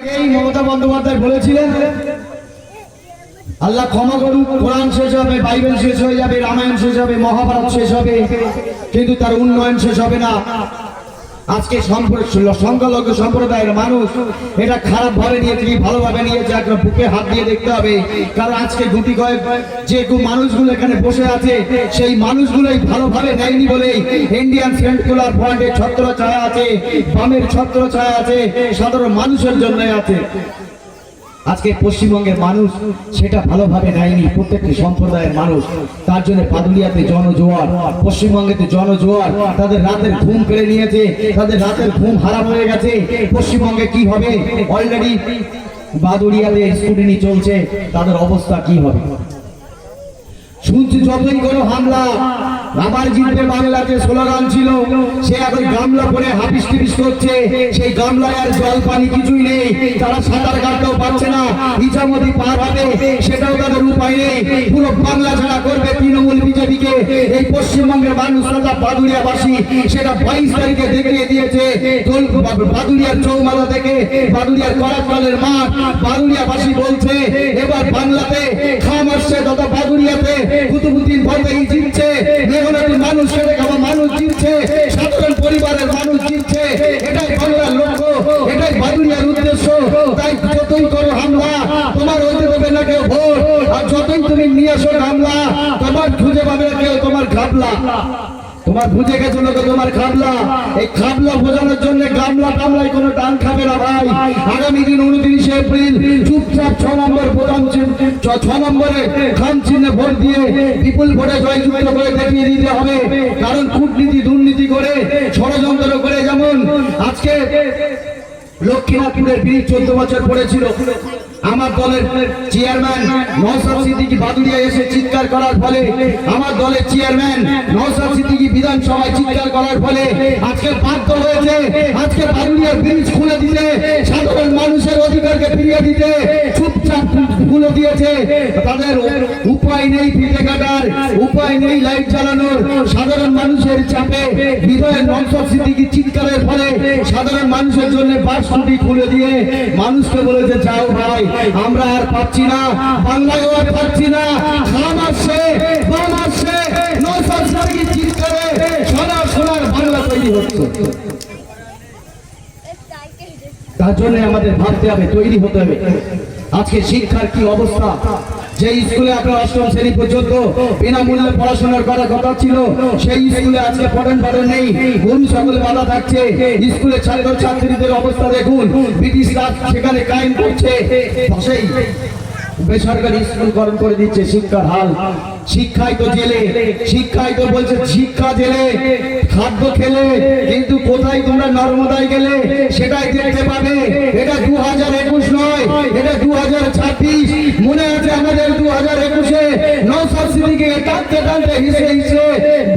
আগেই মমতা বন্দ্যোপাধ্যায় বলেছিলেন আল্লাহ ক্ষমা করুন, কোরআন শেষ হবে, বাইবেল শেষ হয়ে যাবে, রামায়ণ শেষ হবে, মহাভারত শেষ হবে, কিন্তু তার উন্নয়ন শেষ হবে না। আজকে সংখ্যালঘু সম্প্রদায়ের মানুষ এটা খারাপ ভাবে নিয়েছে কি ভালোভাবে নিয়েছে একটা বুকে হাত দিয়ে দেখতে হবে। কারণ আজকে গুটি কয়েক যে মানুষগুলো এখানে বসে আছে সেই মানুষগুলোই ভালোভাবে নেয়নি বলেই ইন্ডিয়ান সেকুলার ফ্রন্টের ছত্র ছায়া আছে, বামের ছত্র ছায়া আছে, সাধারণ মানুষের জন্য আছে। আজকে পশ্চিমবঙ্গের মানুষ সেটা ভালোভাবে নেয়নি, প্রত্যেকটি সম্প্রদায়ের মানুষ। তার জন্য পাদুলিয়াতে জনজোয়ার, পশ্চিমবঙ্গেতে জনজোয়ার, তাদের রাতের ঘুম কেড়ে নিয়েছে, তাদের রাতের ঘুম হারাম হয়ে গেছে। পশ্চিমবঙ্গে কি হবে, অলরেডি বাদুড়িয়াতে স্কুটিনি চলছে, তাদের অবস্থা কি হবে শুনছি। যতই কোনো হামলা আবার জিতবে বাংলাতে স্লোগান ছিল, সে এখন গামলা পরে হাফিস টিপিস করছে, সেই গামলায় আর জল পানি কিছুই নেই, তারা সাঁতার কাটতেও পারছে না, ইচ্ছামতি পার হবে সেটাও তাদের উপায় নেই। পুরো বাংলা ছাড়া করবে তৃণমূল বিজেপিকে এই পশ্চিমবঙ্গের মানুষ তথা বাদুড়িয়াবাসী সেটা 22 তারিখে দেখিয়ে দিয়েছে। বাদুড়িয়ার চৌমাথা থেকে বাদুড়িয়ার করাতপালের মাঠ, বাদুড়িয়াবাসী বলছে এবার বাংলাতে খাম আসছে তথা বাদুড়িয়াতে কুতুবুদ্দিন ফতেহি জিতছে, মানুষ খেটে খাওয়া মানুষ জিতছে, সাধারণ পরিবারের মানুষ জিতছে। এটাই বাংলার লক্ষ্য, এটাই বাদুড়িয়ার উদ্দেশ্য। তাই যতই করো হামলা তোমার হইতে দেবে না কেউ ভোট, আর যতই তুমি নিয়ে আসো হামলা তোমার খুঁজে পাবে না কেউ তোমার ঘাবলা। তোমার বুঝে গেছে লোকে তোমার খাবলা, এই খাবলা বোঝানোর জন্য গামলা টামলায় কোনো টান খাবে না ভাই। আগামী দিন 29 এপ্রিল চুপচাপ 6 নম্বর প্রধান 6 নম্বরে খাম চিহ্নে ভোট দিয়ে বিপুল ভোটে জয়যুক্ত করে দেখিয়ে দিতে হবে। কারণ কূটনীতি দুর্নীতি করে ষড়যন্ত্র করে, যেমন আজকে লক্ষ্মীনাথপুরের ব্রিজ 14 বছর পড়েছিল, আমার দলের চেয়ারম্যান নওশাদ সিদ্দিকী বাদুড়িয়া এসে চিৎকার করার ফলে, আমার দলের চেয়ারম্যান নওশাদ সিদ্দিকী বিধানসভায় চিৎকার করার ফলে আজকে বাধ্য হয়েছে আজকে বাদুড়িয়ার ব্রিজ খুলে দিতে, সাধারণ মানুষের অধিকারকে ফিরিয়ে দিতে চুপচাপ খুলে দিয়েছে। তাদের উপায় নেই ফিতে কাটার, উপায় নেই লাইট চালানোর, সাধারণ মানুষের চাপে বিধায়ক নওশাদ সিদ্দিকী চিৎকারের ফলে সাধারণ মানুষের জন্য বাস ছুটি খুলে দিয়ে মানুষকে বলেছে যাও ভাই, আমরা আর পাচ্ছি না, বাংলায়ও আর পাচ্ছি না, খাম আসছে, বাম আসছে, নওশাদ সিদ্দিকী চিৎকারে সোনার বাংলা তৈরি হচ্ছে। তার জন্য আমাদের ভাবতে হবে, তৈরি হতে হবে। আজকে শিক্ষার কি অবস্থা, যে স্কুলে আপনার 8ম শ্রেণী পর্যন্ত বিনামূল্যে পড়াশোনার করার কথা ছিল, সেই স্কুলে আজকে পঠন পাঠন নেই, গরু ছাগলে বাধা থাকছে। স্কুলে ছাত্র ছাত্রীদের অবস্থা দেখুন, ব্রিটিশ রাজ সেখানে কায়েম করছে, সেই বেসরকারি স্কুলকরণ করে দিচ্ছে। শিক্ষার হাল, শিক্ষাই তো জেলে, শিক্ষাই তো বলছে শিক্ষা জেলে, খাদ্য খেলে, কিন্তু কোথায় তোমরা নর্মদায় গেলে সেটাই দেখতে পাবে। এটা 2021 নয়, এটা 2026। মনে আছে আমাদের 2021-এ নওশাদ সিদ্দিকীকে টানতে টানতে হিসে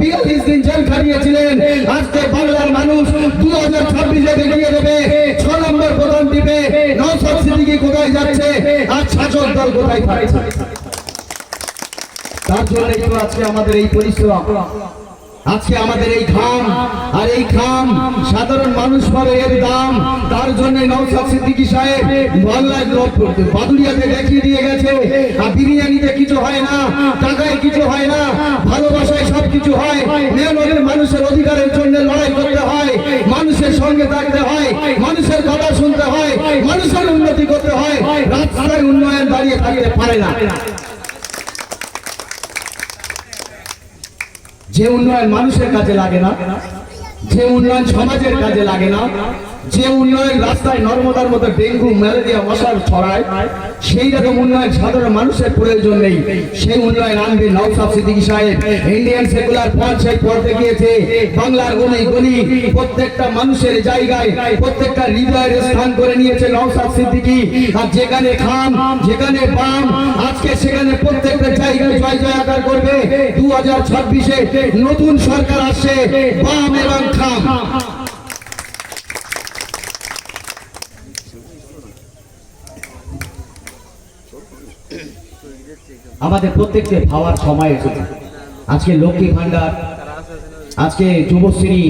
42 দিন জেল খাটিয়েছিলেন। আজকে বাংলার মানুষ 2026-এ দেখিয়ে দেবে 6 নম্বর প্রধান দিবে নওশাদ সিদ্দিকী কোথায় যাচ্ছে আর শাসক দল কোথায় থাকছে। তার জন্যই তো আজকে আমাদের এই পরিশ্রম, আজকে আমাদের এই ঘাম, আর এই ঘাম সাধারণ মানুষ পাবে এর দাম। তার জন্য নওশাদ সিদ্দিকী সাহেব বাংলায় বাদুড়িয়াতে দেখিয়ে দিয়ে গেছে, আর বিরিয়ানিতে কিছু হয় না, টাকায় কিছু হয় না, ভালোবাসায় সব কিছু হয়। মেয়রের মানুষের অধিকারের জন্য লড়াই করতে হয়, মানুষের সঙ্গে থাকতে হয়, মানুষের কথা শুনতে হয়, মানুষের উন্নতি করতে হয়। রাস্তায় উন্নয়ন দাঁড়িয়ে থাকতে পারে না। যে উন্নয়ন মানুষের কাজে লাগে না, যে উন্নয়ন সমাজের কাজে লাগে না, যে উন্নয়ন রাস্তায় নর্মদার মতো ডেঙ্গু ম্যালেরিয়া মশার ছড়ায়, সেই রকম উন্নয়ন সাধারণ মানুষের প্রয়োজন নেই। সেই উন্নয়ন আনবে নওশাদ সিদ্দিকী সাহেব। ইন্ডিয়ান সেকুলার ফ্রন্ট সেই পড়তে গিয়েছে বাংলার গলি গলি, প্রত্যেকটা মানুষের জায়গায়, প্রত্যেকটা হৃদয়ের স্থান করে নিয়েছে নওশাদ সিদ্দিকী। আর যেখানে খাম, যেখানে বাম, আজকে সেখানে প্রত্যেকটা জায়গায় জয় জয়কার করবে। 2026-এ নতুন সরকার আসছে, বাম এবং খাম। আমাদের প্রত্যেককে ভাবার সময় এসেছে। আজকে লক্ষ্মী ভান্ডার, আজকে যুবশ্রী,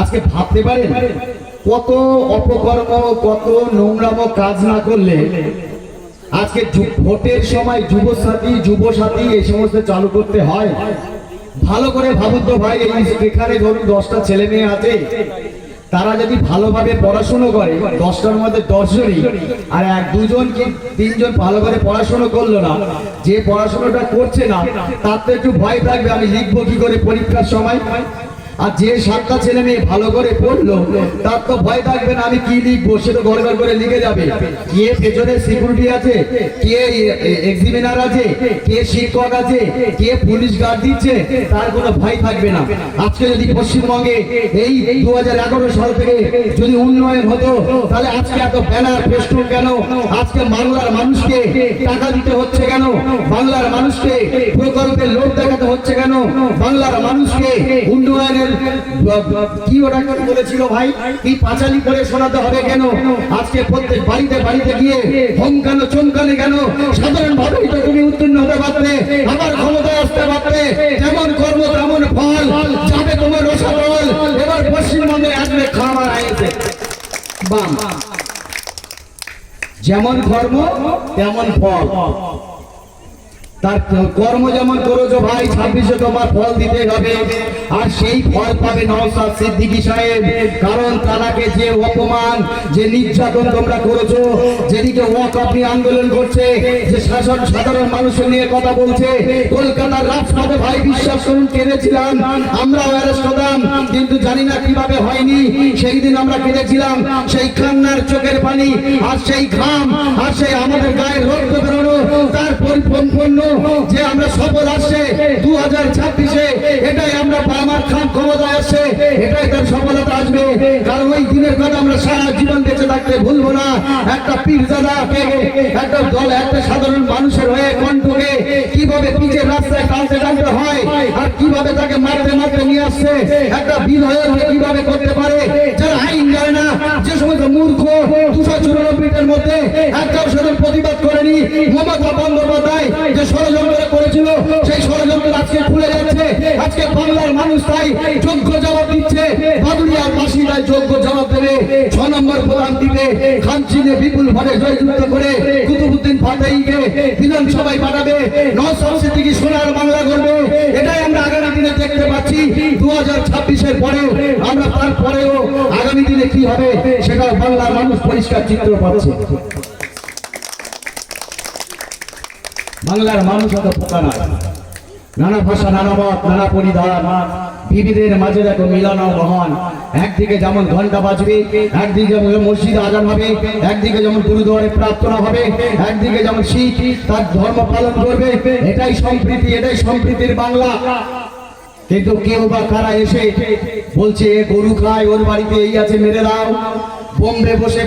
আজকে ভাবতে পারেন কত অপকর্ম, কত নোংরাম কাজ না করলে আজকে ভোটের সময় যুবসাথী এই সমস্ত চালু করতে হয়? ভালো করে ভাবুন তো ভাই, এখানে ধরুন 10টা ছেলে মেয়ে আছে, তারা যদি ভালোভাবে পড়াশোনা করে 10টার মধ্যে 10 জনই, আর 1-2 কি 3 জন ভালো করে পড়াশোনা করলো না, যে পড়াশোনাটা করছে না তার তো একটু ভয় থাকবে আমি লিখবো কি করে পরীক্ষার সময়। আর যে 7টা ছেলে মেয়ে ভালো করে পড়লো তার তো ভয় থাকবে না আমি কি লিখবো, সে তো গড়গড় করে লিখে যাবে। কে পেছনে সিকিউরিটি আছে, কে এক্সামিনার আছে, কে শিক্ষক আছে, কে পুলিশ গার্ড দিচ্ছে, তার কোনো ভয় থাকবে না। আজকে যদি পশ্চিমবঙ্গে এই 2011 সাল থেকে যদি উন্নয়ন হতো, তাহলে আজকে এত ব্যানার ফেস্টুন কেন? আজকে বাংলার মানুষকে টাকা দিতে হচ্ছে কেন? বাংলার মানুষকে প্রকল্পের লোক দেখাতে হচ্ছে কেন? বাংলার মানুষকে উন্নয়নের কি ওটা বলেছিল ভাই, কি পাঁচালি করে শোনাতে হবে কেন? আজকে প্রত্যেক বাড়িতে বাড়িতে গিয়ে হংকানো চমকানে কেন? সাধারণ ভাবে তুমি উত্তীর্ণ হতে পারতে, আবার ক্ষমতায় আসতে পারতে। যেমন কর্ম তেমন ফল, যাবে তোমার রসাতল। এবার পশ্চিমবঙ্গে আসবে খাবার আইছে বাম, যেমন কর্ম তেমন ফল। তার কর্ম যেমন করেছো ভাই, 26-এ তোমার ফল দিতে হবে। আর সেই ফল পাবে নওশাদ সিদ্দিকী সাহেব, কারণ তারাকে যে অপমান, যে নির্যাতন তোমরা করেছো, যেদিকে ওয়াকফ নিয়ে আন্দোলন করছে, যে শাসন সাধারণ মানুষের নিয়ে কথা বলছে, কলকাতার রাজপথে ভাই বিশ্বাস করুন কেঁদেছিলাম, আমরাও অ্যারেস্ট হতাম, কিন্তু জানি না কিভাবে হয়নি। সেই দিন আমরা কেঁদেছিলাম, সেই কান্নার চোখের পানি আর সেই ঘাম আর সেই আমাদের গায়ের রক্ত বেরোনো, তার পরিপূর্ণ যে আমরা সফল আসছে 2026-এ, এটাই আমরা আমার খান ক্ষমতায় আসছে, এটাই তার সফলতা আসবে। কারণ ওই দিনের কথা আমরা সারা জীবন বেঁচে থাকতে ভুলবো না। একটা পীরজাদাকে, একটা দল, একটা সাধারণ মানুষের হয়ে কণ্ঠকে কিভাবে পিচের রাস্তায় টানতে টানতে হয়, আর কিভাবে তাকে মারতে মারতে নিয়ে আসছে, একটা বিধয়ের হয়ে কিভাবে করতে পারে, যারা আইন জানে না, যে সমস্ত মূর্খ 294-টার মধ্যে একটাও সেদিন প্রতিবাদ করেনি। মমতা বন্দ্যোপাধ্যায় যে ষড়যন্ত্র করেছিল, সেই ষড়যন্ত্র আজকে খুলে যাচ্ছে। আজকে বাংলার মানুষ তাই যোগ্য জবাব দিচ্ছে। বাদুড়িয়ার বাসিন্দায় যোগ্য জবাব দেবে। 6 নম্বর প্রধান দিবে খানচিনে বিপুল ভোটে জয়যুক্ত করে কুতুবউদ্দিন ফাতেহীকে বিধানসভায় পাঠাবে। নওশাদ সিদ্দিকী সোনার বাংলা করবে। এটাই আমরা আগামী দিনে দেখতে পাচ্ছি। 2026-এর পরেও আমরা তারপরেও আগামী দিনে কি হবে সেটা বাংলার মানুষ পরিষ্কার চিত্র পাচ্ছে। বাংলার মানুষ অত পোকা না, নানা ভাষা, নানা মত, নানা পরিধান, বিবিধের মাঝে দেখো মিলন মহান। একদিকে যেমন ঘন্টা বাজবে, একদিকে যেমন মসজিদে আজান হবে, একদিকে যেমন গুরুদুয়ারে প্রার্থনা হবে, একদিকে যেমন শিখ তার ধর্ম পালন করবে। এটাই সম্প্রীতি, এটাই সম্প্রীতির বাংলা। কিন্তু কেউ বা কারা এসে বলছে গরু খায়, ওর বাড়িতে এই আছে মেরে দাও। বোম্বে বসে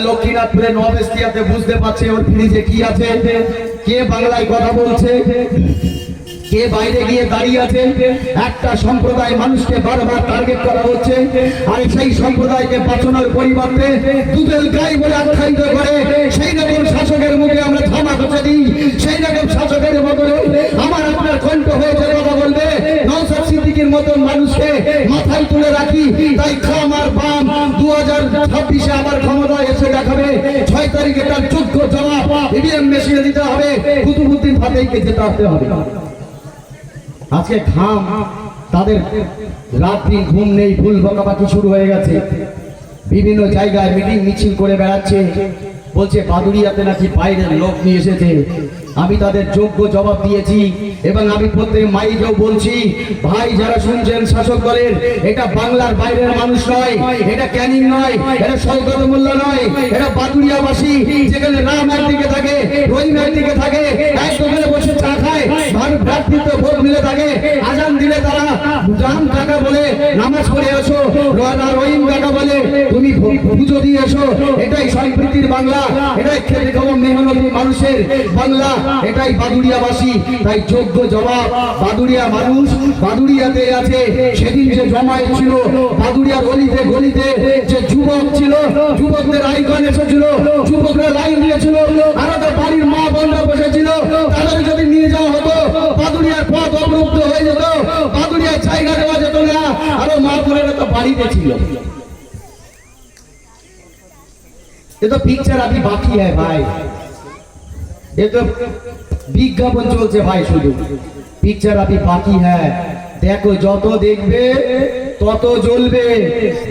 লক্ষ্মীনাথপুরে নবেস্তিয়াতে বুঝতে পারছে ওর ফ্রিজে কি আছে। কে বাংলায় কথা বলছে, কে বাইরে গিয়ে দাঁড়িয়ে আছে। একটা সম্প্রদায় মানুষকে বারবার টার্গেট করা হচ্ছে, আর সেই সম্প্রদায়কে বাঁচানোর পরিবর্তে দুধের গাই বলে আখ্যায়িত করে সেই রকম শাসকের মুখে আমরা ধামা খোঁচে দিই। সেই রকম শাসকের বদলে আমার আপনার কণ্ঠ হয়েছে কথা বলবে। নওশাদ সিদ্দিকীর মতন মানুষকে মাথায় তুলে রাখি। তাই খাম আর বাম 2026-এ আবার ক্ষমতায় এসে দেখাবে। 6 তারিখে তার যোগ্য জবাব ইভিএম মেশিনে দিতে হবে। কুতুবউদ্দিন ফাতেহীকে জেতাতে হবে। আজকে ঘাম, তাদের রাত্রি ঘুম নেই, ভুল বকাবাকি শুরু হয়ে গেছে। বিভিন্ন জায়গায় মিটিং মিছিল করে বেড়াচ্ছে, বলছে বাদুড়িয়াতে নাকি বাইরের লোক নিয়ে এসেছে। আমি তাদের যোগ্য জবাব দিয়েছি এবং আমি প্রত্যেক মাইকেও বলছি, ভাই যারা শুনছেন শাসক দলের, এটা বাংলার বাইরের মানুষ নয়, এটা ক্যানিং নয়, এটা শওকত মোল্লা নয়, এটা বাদুড়িয়াবাসী। যেখানে রাম একদিকে থাকে, রহিম একদিকে থাকে, এক দোকানে বসে চা খায়, ভ্রাতৃত্ব ভোট মিলে থাকে। আজান দিলে তারা রাম কাকা বলে নামাজ পড়ে এসো, রহিম কাকা বলে তুমি পুজো দিয়ে এসো। এটাই সম্প্রীতির বাংলা, এটাই খেটে খাওয়া মেহনতি মানুষের বাংলা, এটাই বাদুড়িয়াবাসী। তাই যোগ্য জবাব বাদুড়িয়া মানুষ বাদুড়িয়াতে আছে। সেদিন যে জমায়েত ছিল বাদুড়িয়ার গলিতে গলিতে, যে যুবক ছিল, যুবকদের আইকন এসেছিল, যুবকরা লাইন দিয়েছিল, আলাদা বাড়ির মা বোনরা বসেছিল। তাদের যদি নিয়ে যাওয়া হতো, বাদুড়িয়ার পথ অবরুদ্ধ হয়ে যেত, বাদুড়িয়ার জায়গা দেওয়া যেত না। আরো মা বোনেরা তো বাড়িতে ছিল। ये तो पिक्चर अभी बाकी है भाई, ये तो विज्ञापन चलছে ভাই, শুধু পিকচার अभी बाकी है। দেখো যত দেখবে তত জ্বলবে,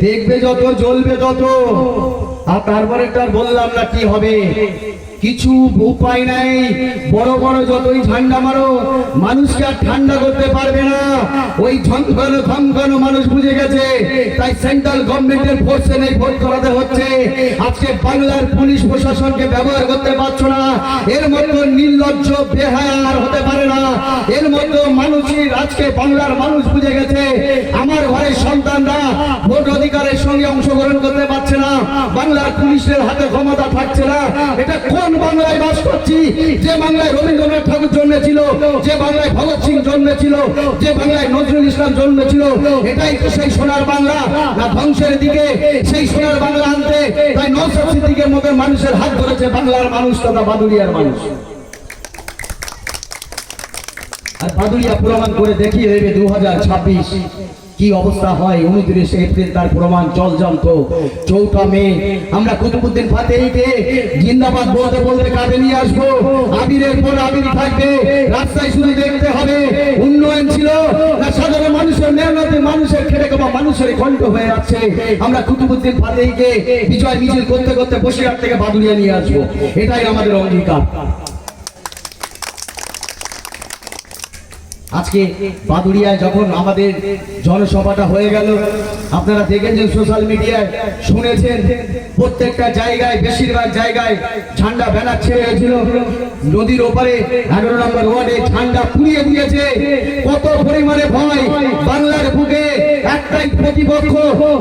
দেখবে যত জ্বলবে তত। আর তারপরে তার বললাম না কি হবে, কিছু উপায় নাই। বড় বড় যতই ঝান্ডা মারো মানুষকে আর ঠান্ডা করতে পারবে না। ওই ঝঙ্কানো ধমকানো মানুষ বুঝে গেছে, তাই সেন্ট্রাল গভর্নমেন্টের ফোর্সে নেই ভোট করাতে হচ্ছে। আজকে বাংলার পুলিশ প্রশাসনকে ব্যবহার করতে পারছো না। এর মধ্যে নির্লজ্জ বেহায়া আর হতে পারে না। এর মধ্যে মানুষের আজকে বাংলার মানুষ বুঝে গেছে, আমার ঘরের সন্তানরা ভোট অধিকারের সঙ্গে অংশগ্রহণ করতে পারছে না, বাংলার পুলিশের হাতে ক্ষমতা থাকছে না। এটা কোন বাংলায় বাস করছি? যে বাংলায় রবীন্দ্রনাথ ঠাকুর জন্মেছিল, যে বাংলায় ভগৎ সিং জন্মেছিল, যে বাংলায় নজরুল ইসলাম জন্মেছিল, এটাই তো সেই সোনার বাংলা না ধ্বংসের দিকে? সেই সোনার বাংলা আনতে তাই নওশাদ সিদ্দিকীর মতো মানুষের হাত ধরেছে বাংলার মানুষ তথা বাদুড়িয়ার মানুষ। আর বাদুড়িয়া প্রমাণ করে দেখিয়ে দেবে 2026 কি অবস্থা হয়। 29 এপ্রিল তার প্রমাণ জলজন্ত। 4 মে আমরা কুতুবউদ্দিন ফাতেহীকে জিন্দাবাদ বলতে বলতে কাঁধে নিয়ে আসবো। আবিরের পর আবির থাকবে, রাস্তায় শুধু দেখতে হবে উন্নয়ন ছিল না সাধারণ মানুষের মেহনতে, মানুষের খেটে খাওয়া মানুষের কণ্ঠ হয়ে আছে। আমরা কুতুবউদ্দিন ফাতেহীকে বিজয় মিছিল করতে করতে বসিরহাট থেকে বাদুড়িয়া নিয়ে আসবো, এটাই আমাদের অঙ্গীকার। আজকে বাদুড়িয়ায় যখন আমাদের জনসভাটা হয়ে গেল, আপনারা দেখেছেন সোশ্যাল মিডিয়ায়, শুনেছেন প্রত্যেকটা জায়গায় বেশিরভাগ জায়গায় ঝান্ডা ব্যানার ছেড়ে হয়েছিল। নদীর ওপারে 11 নম্বর ওয়ার্ডে ঝান্ডা পুড়িয়ে দিয়েছে। কত পরিমাণে ভয় বাংলার বুকে। একটাই প্রতিপক্ষ,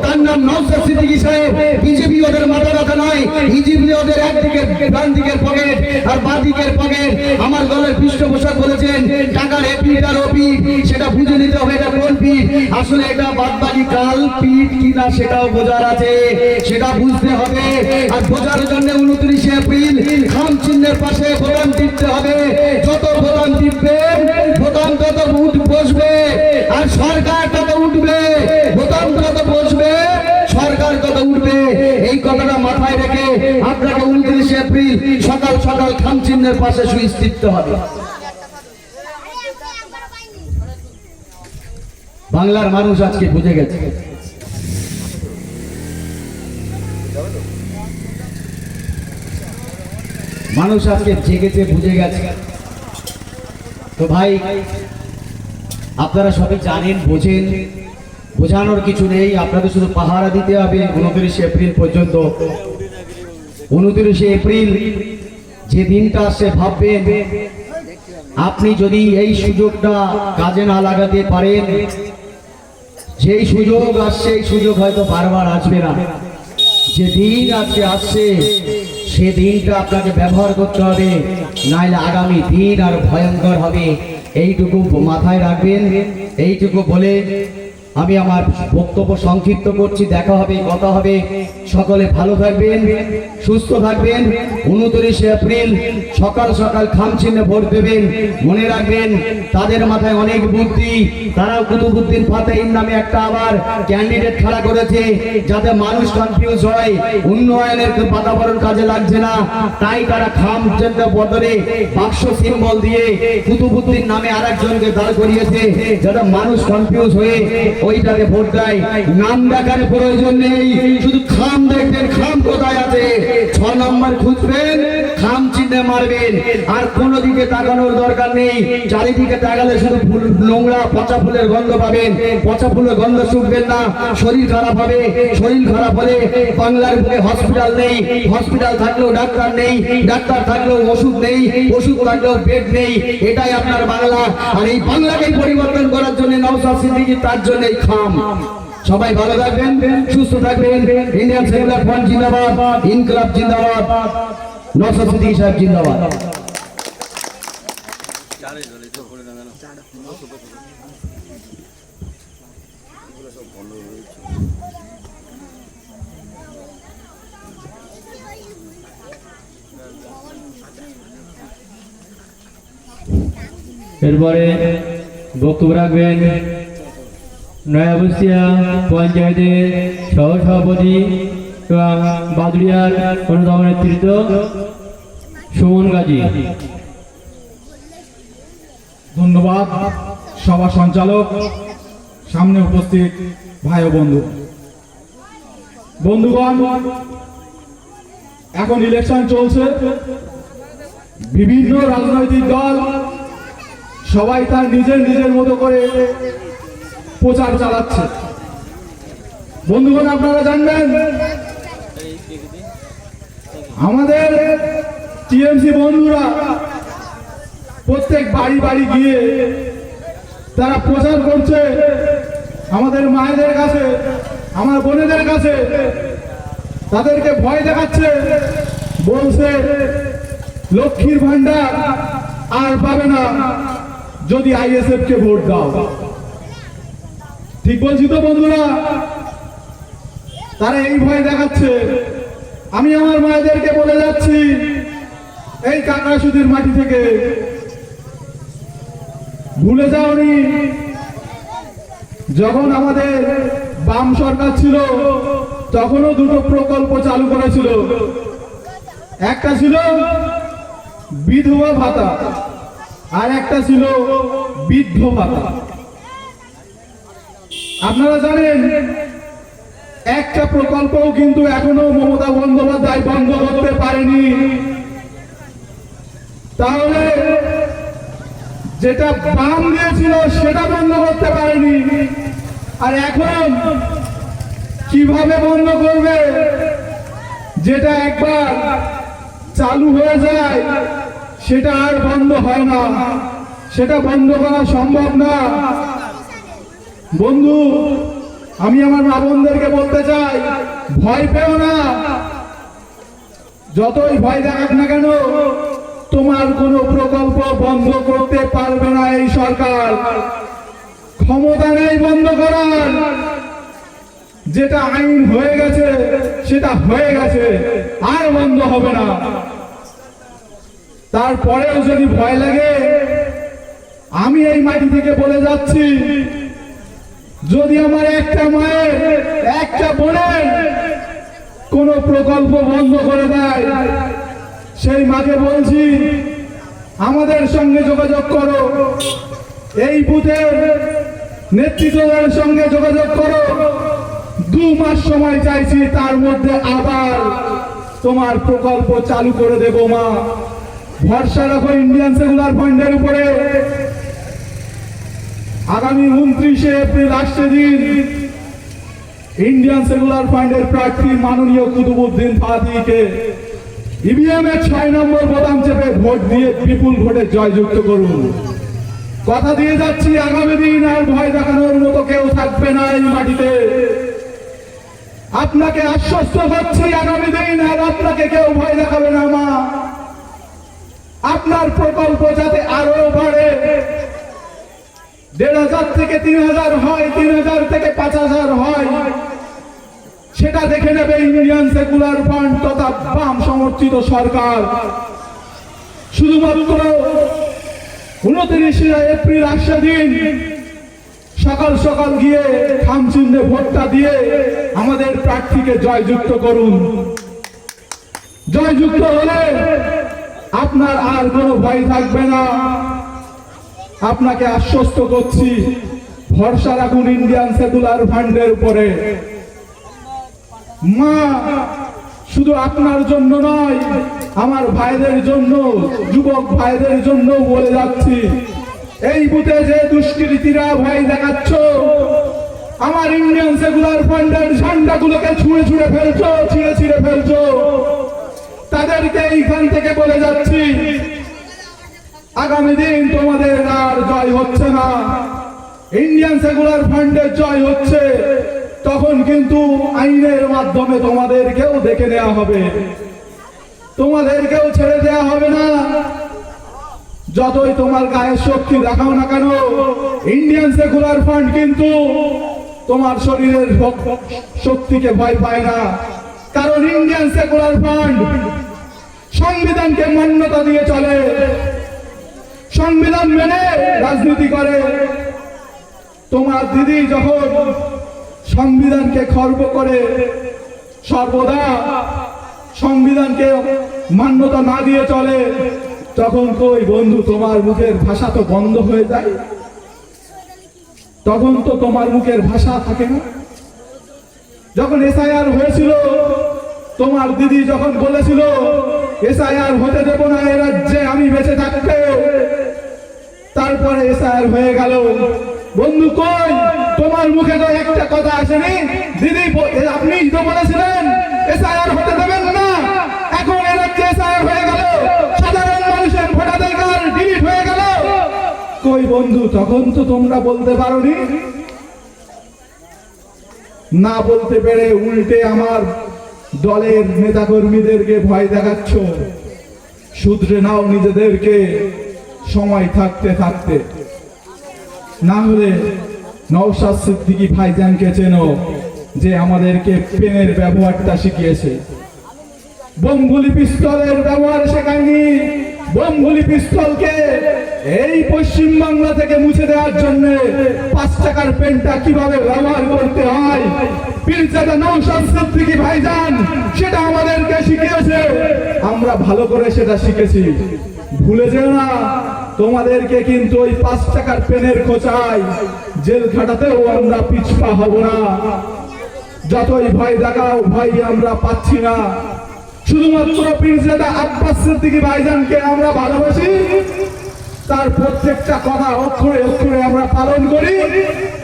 তার নাম নওশাদ সিদ্দিকী সাহেব। বিজেপি ওদের মাথা ব্যথা নয়, বিজেপি ওদের একদিকে ডান দিকের পকেট আর বাঁ দিকের পকেট। আমার দলের পৃষ্ঠপোষক বলেছেন টাকার এপিট আর ওপিট, সেটা বুঝে নিতে হবে এটা কোন পিঠ। আসলে এটা বাদবাকি কাল পিঠ কিনা সেটাও বোঝার আছে, সেটা বুঝতে হবে। আর বোঝার জন্য 29 এপ্রিল খাম চিহ্নের পাশে বোতাম টিপতে হবে। যত বোতাম টিপবে বোতাম তত বসবে, আর সরকার তত উঠবে। বোতাম তত বসবে, সরকার তত উঠবে। এই কথাটা মাথায় রেখে আপনাকে 29 এপ্রিল সকাল সকাল খাম চিহ্নের পাশে সুইচ টিপতে হবে। বাংলার মানুষ আজকে বুঝে গেছে। মানুষ আজকে জেগেছে, বুঝে গেছে। তো ভাই আপনারা সবাই জানেন, বোঝেন, বোঝানোর কিছু নেই। আপনাদের শুধু পাহারা দিতে হবে 29 এপ্রিল পর্যন্ত। 29 এপ্রিল যে দিনটা আসছে ভাববেন, আপনি যদি এই সুযোগটা কাজে না লাগাতে পারেন, যেই সুযোগ আসছে এই সুযোগ হয়তো বারবার আসবে না। যে দিন আজকে আসছে সে দিনটা আপনাকে ব্যবহার করতে হবে, নাইলে আগামী দিন আর ভয়ঙ্কর হবে। এইটুকু মাথায় রাখবেন। এইটুকু বলে আমি আমার বক্তব্য সংক্ষিপ্ত করছি। দেখা হবে, কথা হবে। সকলে ভালো থাকবেন, সুস্থ থাকবেন। 29 এপ্রিল সকাল সকাল খাম চিহ্নে ভোট দেবেন। মনে রাখবেন তাদের মাথায় অনেক বুদ্ধি। তারাও কুতুবউদ্দিন ফাতেহীর নামে একটা আবার ক্যান্ডিডেট খাড়া করেছে, যাতে মানুষ কনফিউজ হয়। উন্নয়নের বাতাবরণ কাজে লাগছে না, তাই তারা খাম চিহ্নের বদলে বাক্স সিম্বল দিয়ে কুতুবউদ্দিন নামে আরেকজনকে দাঁড় করিয়েছে, যাতে মানুষ কনফিউজ হয়ে ওইটাকে ভোট দেয়। নাম দেখার প্রয়োজন নেই, শুধু খাম দেখবেন, খাম কোথায় আছে 6 নম্বর খুঁজবেন, খাম চিহ্নে মারবেন। আর কোনো দিকে তাকানোর দরকার নেই। চারিদিকে তাকালে শুধু ফুল নোংরা পচা ফুলের গন্ধ পাবেন। পচা ফুলের গন্ধ শুকবেন না, শরীর খারাপ হবে। শরীর খারাপ হলে বাংলার বুকে হসপিটাল নেই, হসপিটাল থাকলেও ডাক্তার নেই, ডাক্তার থাকলেও ওষুধ নেই, ওষুধ থাকলেও বেড নেই। এটাই আপনার বাংলা। আর এই বাংলাকে পরিবর্তন করার জন্য নওশাদ সিদ্দিকী, তার জন্য খাম। সবাই ভালো থাকবেন, সুস্থ থাকবেন। ইন্ডিয়ান সেকুলার ফ্রন্ট জিন্দাবাদ, ইনকলাব জিন্দাবাদ, নওশাদ সিদ্দিকী সাহেব জিন্দাবাদ। এরপরে বক্তব্য রাখবেন নয়াবস্তিয়া পঞ্চায়েতের সহসভাপতি এবং বাদুড়িয়ার অন্যতম নেতৃত্ব সুমন গাজী। ধন্যবাদ সভা সঞ্চালক, সামনে উপস্থিত ভাই ও বন্ধুগণ, এখন ইলেকশন চলছে। বিভিন্ন রাজনৈতিক দল সবাই তার নিজের নিজের মতো করে প্রচার চালাচ্ছে। বন্ধুগণ, আপনারা জানবেন আমাদের টিএমসি বন্ধুরা প্রত্যেক বাড়ি বাড়ি গিয়ে তারা প্রচার করছে আমাদের মায়েদের কাছে, আমার বোনেদের কাছে, তাদেরকে ভয় দেখাচ্ছে, বলছে লক্ষ্মীর ভান্ডার আর পাবে না যদি আইএসএফ কে ভোট দাও। ঠিক বলছি তো বন্ধুরা? তারা এই ভয় দেখাচ্ছে। আমি আমার মায়েদেরকে বলে যাচ্ছি, এই কাকড়াছড়ির মাটি থেকে, ভুলে যাওনি যখন আমাদের বাম সরকার ছিল তখনও দুটো প্রকল্প চালু করেছিল। একটা ছিল বিধবা ভাতা আর একটা ছিল বৃদ্ধ ভাতা। আপনারা জানেন একটা প্রকল্পও কিন্তু এখনো মমতা বন্দ্যোপাধ্যায় বন্ধ করতে পারেনি। তাহলে যেটা বাম দিয়েছিল সেটা বন্ধ করতে পারেনি, আর এখন কিভাবে বন্ধ করবে? যেটা একবার চালু হয়ে যায় সেটা আর বন্ধ হয় না, সেটা বন্ধ করা সম্ভব না। বন্ধু, আমি আমার মা বোনদেরকে বলতে চাই, ভয় পেও না। যতই ভয় দেখাক না কেন, তোমার কোনো প্রকল্প বন্ধ করতে পারবে না এই সরকার। ক্ষমতা নেই বন্ধ করার। যেটা আইন হয়ে গেছে সেটা হয়ে গেছে, আর বন্ধ হবে না। তারপরেও যদি ভয় লাগে, আমি এই মাটি থেকে বলে যাচ্ছি, যদি আমার একটা মায়ের, একটা বোনের কোন প্রকল্প বন্ধ করে দেয়, সেই মাকে বলছি আমাদের সঙ্গে যোগাযোগ করো, এই বুথের নেতৃত্বের সঙ্গে যোগাযোগ করো। 2 মাস সময় চাইছি, তার মধ্যে আবার তোমার প্রকল্প চালু করে দেব মা। ভরসা রাখো ইন্ডিয়ান সেকুলার ফান্ডের উপরে। আগামী 29 এপ্রিল আসছে দিন, ইন্ডিয়ান সেকুলার ফান্ডের প্রার্থী মাননীয় কুতুবউদ্দিন ফাতিকে ইভিএম এর 6 নম্বর বোতাম চেপে ভোট দিয়ে বিপুল ভোটে জয়যুক্ত করুন। কথা দিয়ে যাচ্ছি, আগামী দিন আর ভয় দেখানোর মতো কেউ থাকবে না এই মাটিতে। আপনাকে আশ্বস্ত করছি, আগামী দিন আর আপনাকে কেউ ভয় দেখাবে না মা। আপনার প্রকল্প যাতে আরো বাড়ে, 1,500 থেকে 3,000 হয়, 3,000 থেকে 5,000 হয়, সেটা দেখে নেবে ইন্ডিয়ান সেকুলার ফান্ড তথা বাম সমর্থিত সরকার। শুধুমাত্র 29 এপ্রিল আসছে দিন, সকাল সকাল গিয়ে খামচিহ্নে ভোটটা দিয়ে আমাদের প্রার্থীকে জয়যুক্ত করুন। জয়যুক্ত হলে আপনার আর কোনো ভয় থাকবে না। আপনাকে আশ্বস্ত করছি, ভরসা রাখুন ইন্ডিয়ান সেকুলার ফান্ডের উপরে। মা, শুধু আপনার জন্য নয়, আমার ভাইদের জন্য, যুবক ভাইদের জন্য বলে যাচ্ছি, এই বুথে যে দুষ্কৃতীরা ভয় দেখাচ্ছ, আমার ইন্ডিয়ান সেকুলার ফান্ডের ঝান্ডাগুলোকে ছুঁড়ে ছুঁড়ে ফেলছো, ছিঁড়ে ছিঁড়ে ফেলছো, তাদেরকে এইখান থেকে বলে যাচ্ছি, আগামী দিন তোমাদের আর জয় হচ্ছে না, ইন্ডিয়ান সেকুলার ফান্ডের জয় হচ্ছে। তখন কিন্তু আইনের মাধ্যমে তোমাদেরকেও দেখে নেওয়া হবে, তোমাদেরকেও ছেড়ে দেওয়া হবে না। যতই তোমার গায়ের শক্তি দেখাও না কেন, ইন্ডিয়ান সেকুলার ফান্ড কিন্তু তোমার শরীরের শক্তিকে ভয় পায় না। কারণ ইন্ডিয়ান সেকুলার ফান্ড সংবিধানকে মান্যতা দিয়ে চলে, সংবিধান মেনে রাজনীতি করে। তোমার দিদি যখন সংবিধানকে খর্ব করে সর্বদা সংবিধানকে মান্যতা না দিয়ে চলে, তখন কই বন্ধু তোমার মুখের ভাষা তো বন্ধ হয়ে যায়, তখন তো তোমার মুখের ভাষা থাকে না। যখন এসআইআর হয়েছিল, তোমার দিদি যখন বলেছিল এসআইআর হতে দেব না এ রাজ্যে আমি বেঁচে থাকতে, তারপরে এসআইআর হয়ে গেল। বন্ধু কই তোমার মুখে তো একটা কথা আসেনি, দিদি আপনি তো বলেছিলেন এসআইআর হতে দেবেন না, এখন এ রাজ্যে এসআইআর হয়ে গেল, সাধারণ মানুষের ভোটাধিকার ডিলিট হয়ে গেল। কই বন্ধু তখন তো তোমরা বলতে পারোনি। না বলতে পেরে উল্টে আমার দলের নেতাকর্মীদেরকে ভয় দেখাচ্ছ। শুধরে নাও নিজেদেরকে সময় থাকতে থাকতে, না হলে নওশাদ সিদ্দিকী ভাইজানকে চেনো, যে আমাদেরকে পেনের ব্যবহারটা শিখিয়েছে। বোমগুলি পিস্তলের ব্যবহার শেখায়নি, বোমগুলি পিস্তলকে এই পশ্চিম বাংলা থেকে মুছে দেওয়ার জন্য 5 টাকার পেনটা কিভাবে ব্যবহার করতে হয় পীরজাদা নওশাদ সিদ্দিকী ভাইজান সেটা আমাদেরকে শিখিয়েছে। আমরা ভালো করে সেটা শিখেছি, ভুলে যেও না। তোমাদেরকে কিন্তু ওই 5 টাকার পেনের খোঁচায় জেল খাটাতেও আমরা পিছপা হব না। যতই ভয় দেখাও, ভয় আমরা পাচ্ছি না। শুধুমাত্র পীরজাদা আব্বাস সিদ্দিকী ভাইজানকে আমরা ভালোবাসি, তার প্রত্যেকটা কথা অক্ষরে অক্ষরে আমরা পালন করি,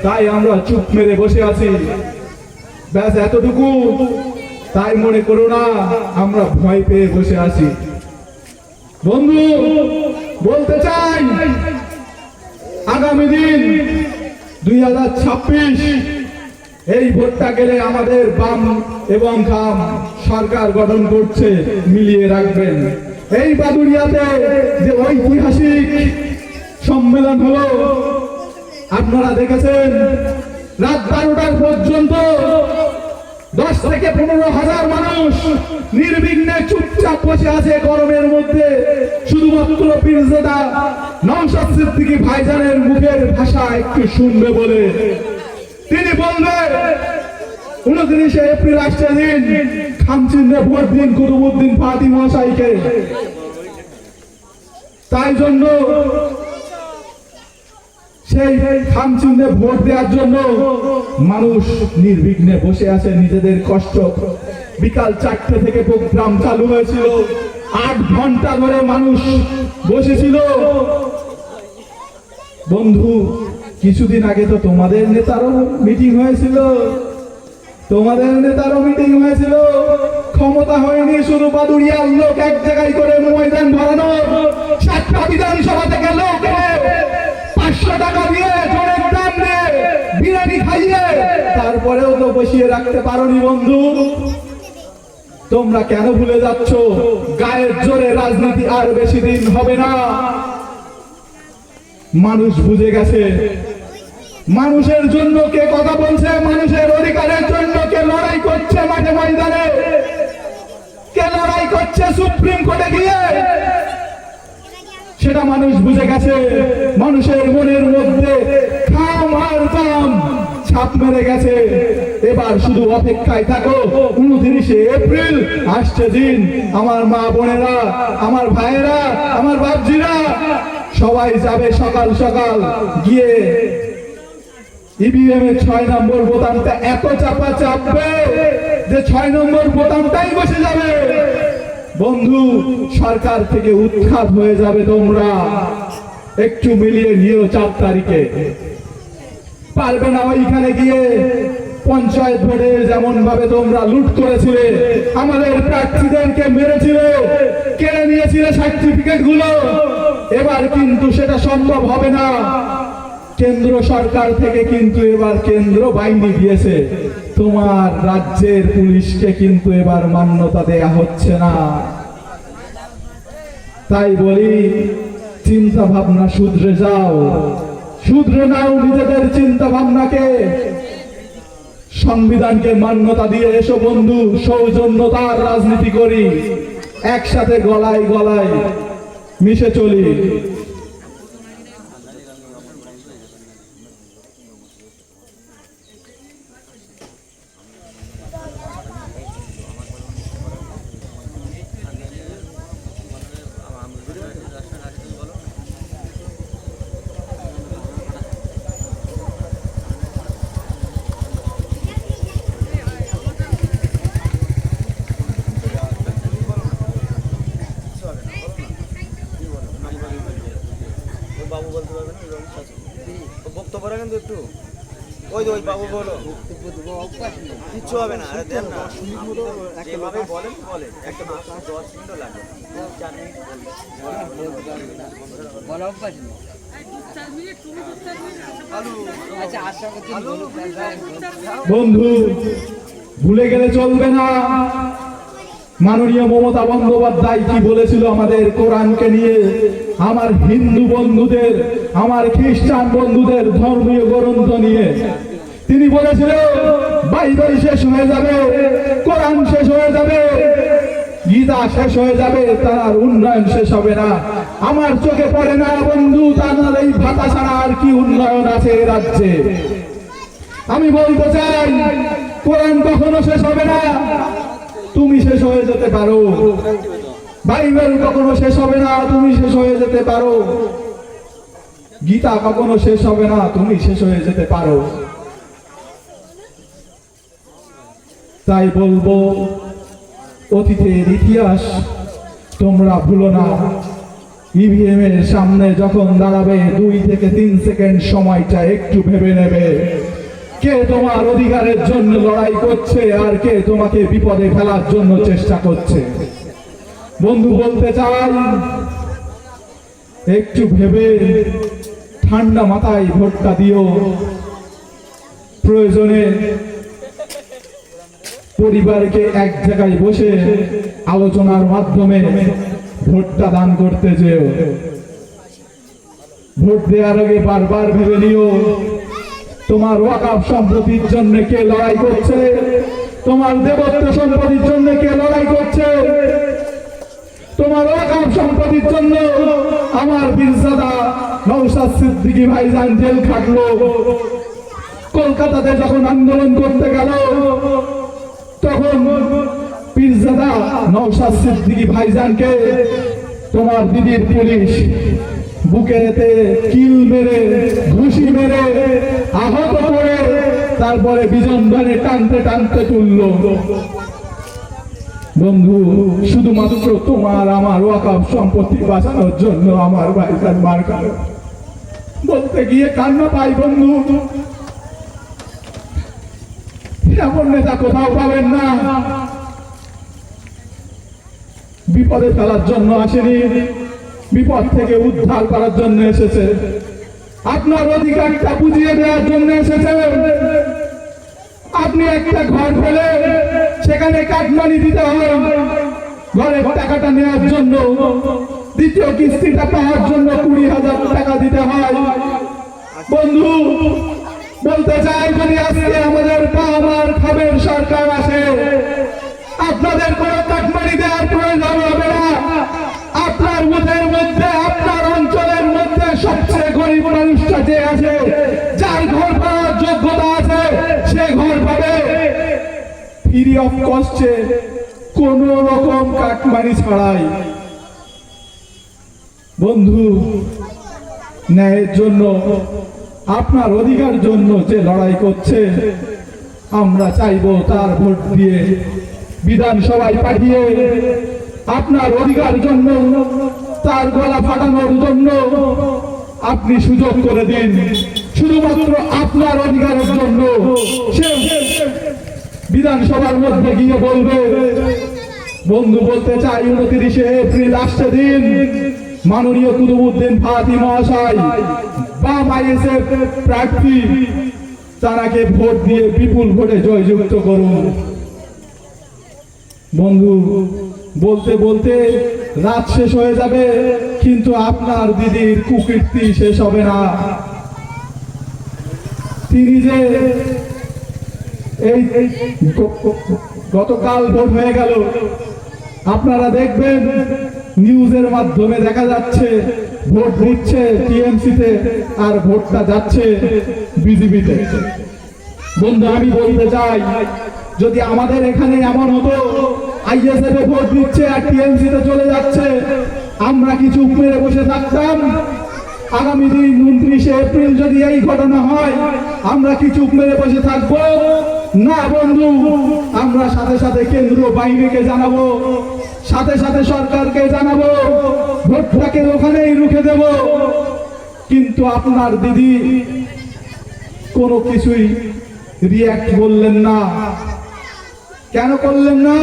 তাই আমরা চুপ মেরে বসে আছি। ব্যাস এতটুকু। তাই মনে করো না আমরা ভয় পেয়ে বসে আছি। বন্ধু বলতে চাই, আগামী দিন 2026 এই ভোটটা গেলে আমাদের বাম এবং খাম সরকার গঠন করছে, মিলিয়ে রাখবেন। এই বাদুড়িয়াতে যে ঐতিহাসিক সম্মেলন হলো আপনারা দেখেছেন, রাত 12টার পর্যন্ত 10 থেকে 15,000 মানুষ নির্বিঘ্নে চুপচাপ বসে আছে গরমের মধ্যে, শুধুমাত্র পীরজাদা নওশাদ সিদ্দিকী ভাইজানের মুখের ভাষা একটু শুনবে বলে। তিনি বলবেন 29 এপ্রিল আসছে দিন, খামচিহ্নে ভোট দিন কুতুবউদ্দিন ফাতিম মহাশয়কে। তাই জন্য সেই খামচিহ্নে ভোট দেওয়ার জন্য মানুষ নির্বিঘ্নে বসে আছে নিজেদের কষ্ট। বিকাল 4টে থেকে প্রোগ্রাম চালু হয়েছিল, 8 ঘন্টা ধরে মানুষ বসেছিল। বন্ধু কিছুদিন আগে তো তোমাদের নেতারও মিটিং হয়েছিল, ক্ষমতা হয়নি শুধু বাদুড়িয়ার লোক এক জায়গায় করে ময়দান ভরানো, 7টা বিধানসভা থেকে লোক 500 টাকা দিয়ে জোরের দাম দিয়ে বিরিয়ানি খাইয়ে তারপরেও তো বসিয়ে রাখতে পারোনি। বন্ধু তোমরা কেন ভুলে যাচ্ছ? গায়ের জোরে রাজনীতি আর বেশি দিন হবে না। মানুষ বুঝে গেছে মানুষের জন্য কে কথা বলছে, মানুষের অধিকারের জন্য কে লড়াই করছে মাঠে ময়দানে, কে লড়াই করছে সুপ্রিম কোর্টে গিয়ে, সেটা মানুষ বুঝে গেছে। মানুষের মনের মধ্যে খাম আর দাম ছাপ মেরে গেছে। এবার শুধু অপেক্ষায় থাকো, 29 এপ্রিল আসছে দিন। আমার মা বোনেরা, আমার ভাইয়েরা, আমার বাপজিরা সবাই যাবে সকাল সকাল গিয়ে ইভিএম এর 6 নম্বর বোতামটা এত চাপা চাপবে যে 6 নম্বর বোতামটাই বসে যাবে। বন্ধু সরকার থেকে উৎখাত হয়ে যাবে। তোমরা একটু মিলিয়ে নিও। 4 তারিখে পারবে না ওইখানে গিয়ে পঞ্চায়েত ভোটে যেমন ভাবে তোমরা লুট করেছিলে, আমাদের প্রার্থীদেরকে মেরেছিলে, কেড়ে নিয়েছিলে সার্টিফিকেট গুলো, এবার কিন্তু সেটা সম্ভব হবে না। কেন্দ্র সরকার থেকে কিন্তু এবার কেন্দ্র বাহিনী দিয়েছে, তোমার রাজ্যের পুলিশকে কিন্তু এবার মান্যতা দেয়া হচ্ছে না। তাই বলি চিন্তা ভাবনা শুধরে যাও, শুধরে নাও নিজেদের চিন্তা ভাবনাকে, সংবিধানকে মান্যতা দিয়ে এসো বন্ধু। সৌজন্যতার রাজনীতি করি, একসাথে গলায় গলায় মিশে চলি। বাবু বলতে পারবে না বক্তব্য রাখেন তো একটু ওই যে ওই বাবু বলো কিচ্ছু হবে না আরে দেন না যেভাবে বলেন বলেন একটা 10 মিনিটও লাগবে 4 মিনিট বন্ধু ভুলে গেলে চলবে না, মাননীয় মমতা বন্দ্যোপাধ্যায় কি বলেছিল আমাদের কোরআনকে নিয়ে, আমার হিন্দু বন্ধুদের, আমার খ্রিস্টান বন্ধুদের ধর্মীয় গ্রন্থ নিয়ে। তিনি বলেছিল বাইবেল শেষ হয়ে যাবে, কোরআন শেষ হয়ে যাবে, গীতা শেষ হয়ে যাবে, তার উন্নয়ন শেষ হবে না। আমার চোখে পড়ে না বন্ধু তার এই ভাতা ছাড়া আর কি উন্নয়ন আছে এ রাজ্যে। আমি বলতে চাই কোরআন কখনো শেষ হবে না, তুমি শেষ হয়ে যেতে পারো। বাইবেল কখনো শেষ হবে না, তুমি শেষ হয়ে যেতে পারো। গীতা কখনো শেষ হবে না, তুমি শেষ হয়ে যেতে পারো। তাই বলবো অতীতের ইতিহাস তোমরা ভুলো না। ইভিএম এর সামনে যখন দাঁড়াবে 2 থেকে 3 সেকেন্ড সময়টা একটু ভেবে নেবে কে তোমার অধিকারের জন্য লড়াই করছে আর কে তোমাকে বিপদে ফেলার জন্য চেষ্টা করছে। বন্ধু বলতে চাই একটু ভেবে ঠান্ডা মাথায় ভোটটা দিও। প্রয়োজনে পরিবারকে এক জায়গায় বসে আলোচনার মাধ্যমে ভোটটা দান করতে যেও। ভোট দেওয়ার আগে বারবার ভেবে নিও তোমার ওয়াকফ সম্পত্তির জন্য কে লড়াই করছে, তোমার দেবত্ব সম্পত্তির জন্য কে লড়াই করছে। তোমার ওয়াকফ সম্পত্তির জন্য আমার বীরজাদা নওশাদ সিদ্দিকী ভাইজান জেল খাটলো। কলকাতাতে যখন আন্দোলন করতে গেল তখন পীরজাদা নওশাদ সিদ্দিকী ভাইজানকে তোমার দিদির পুলিশ বুকেতে কিল মেরে ঘুষি মেরে আহত করে তারপরে বিজনবানে টানতে টানতে তুলল। বন্ধু শুধুমাত্র তোমার আমার ওয়াকফ সম্পত্তি বাঁচানোর জন্য আমার ভাইজান মার খায়। বলতে গিয়ে কান্না পাই বন্ধু। এমন নেতা কোথাও পাবেন না। বিপদে ফেলার জন্য আসেনি, বিপদ থেকে উদ্ধার করার জন্য এসেছে। আপনার অধিকারটা বুঝিয়ে দেওয়ার জন্য এসেছে। আপনি একটা ঘর পেলে সেখানে কাটমানি দিতে হয়, ঘরের টাকাটা নেওয়ার জন্য দ্বিতীয় কিস্তিটা পাওয়ার জন্য 20,000 টাকা দিতে হয়। বন্ধু বলতে চাই যদি আজকে আমাদের পাওয়ার খাবের সরকার আসে আপনাদের কোনো কাটমানি দেওয়ার প্রয়োজন হবে না। আপনার বুথের মধ্যে আপনার অঞ্চলের মধ্যে সবচেয়ে গরিব মানুষটা যে আছে, যার ঘর পাওয়ার যোগ্যতা আছে, সে ঘর পাবে ফ্রি অফ কস্টে, কোন রকম কাটমানি ছাড়াই। বন্ধু ন্যায়ের জন্য আপনার অধিকার জন্য যে লড়াই করছে আমরা চাইবো তার ভোট দিয়ে বিধানসভায় পাঠিয়ে আপনার অধিকার জন্য তার গলা ফাটানোর জন্য আপনি সুযোগ করে দিন। শুধুমাত্র আপনার অধিকারের জন্য সে বিধানসভার মধ্যে গিয়ে বলবে। বন্ধু বলতে চাই 29 এপ্রিল আসছে দিন মাননীয় কুতুবউদ্দিন ফাতি মহাশয় বাম আইএসএফ প্রার্থী, তারাকে ভোট দিয়ে বিপুল ভোটে জয়যুক্ত করুন। বন্ধু বলতে বলতে রাত শেষ হয়ে যাবে কিন্তু আপনার দিদির কুকীর্তি শেষ হবে না। তিনি যে এই গতকাল ভোট হয়ে গেল, আপনারা দেখবেন নিউজের মাধ্যমে দেখা যাচ্ছে ভোট দিচ্ছে টিএমসিতে আর ভোটটা যাচ্ছে বিজেপিতে। বন্ধু আমি বলতে চাই যদি আমাদের এখানে এমন হতো আইএসএফ এ ভোট দিচ্ছে আর টিএমসিতে চলে যাচ্ছে, আমরা কি চুপ মেরে বসে থাকতাম? আগামী দিন 29 এপ্রিল যদি এই ঘটনা হয় আমরা কি চুপ মেরে বসে থাকবো? না বন্ধু, আমরা সাথে সাথে কেন্দ্রীয় বাহিনীকে জানাবো, সাথে সাথে সরকারকে জানাবো, ভোটটাকে ওখানেই রুখে দেব। কিন্তু আপনার দিদি কোনো কিছুই রিয়াক্ট করলেন না। কেন করলেন না?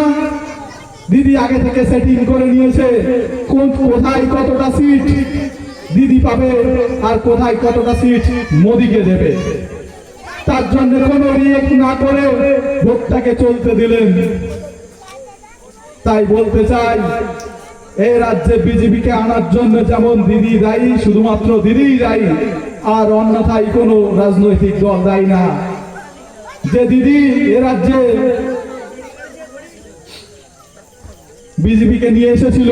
দিদি আগে থেকে সেটিং করে নিয়েছে কোথায় কতটা সিট দিদি পাবে আর কোথায় কতটা সিট মোদিকে দেবে। তার জন্য কোনো রিয়েক্ট না করে ভোটটাকে চলতে দিলেন। তাই বলতে চাই, এই রাজ্যে বিজেপিকে আনার জন্য যেমন দিদি দায়ী, শুধুমাত্র দিদিই দায়ী, আর অন্যথায় কোনো রাজনৈতিক দল দায়ী না। যে দিদি এ রাজ্যে বিজেপিকে নিয়ে এসেছিল,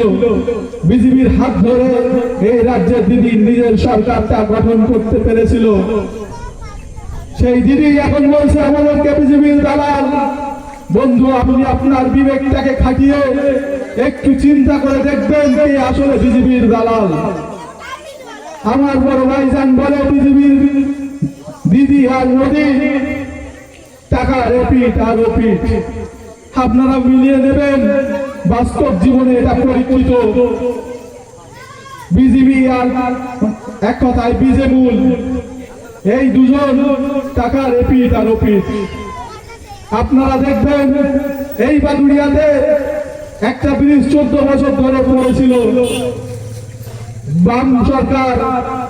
বিজেপির হাত ধরে এই রাজ্যের দিদি নিজের সরকারটা গঠন করতে পেরেছিল, সেই দিদি এখন বলছে আমাদেরকে বিজেপির দালাল। বন্ধু, আপনি আপনার বিবেকটাকে খাটিয়ে একটু চিন্তা করে দেখবেন কে আসলে বিজেপির দালাল। আমার বড় ভাইজান বলে বিজেপির দিদি আর মোদি টাকা রেপিট আর ওপিট। আপনারা মিলিয়ে নেবেন, বাস্তব জীবনে এটা পরীক্ষিত। বিজেপি আর এক কথায় বিজেমূল, এই দুজন টাকা রেপিট আর ওপিট। আপনারা দেখবেন এই বাদুড়িয়াতে একটা ব্রিজ 14 বছর ধরে পড়েছিল, বাম সরকার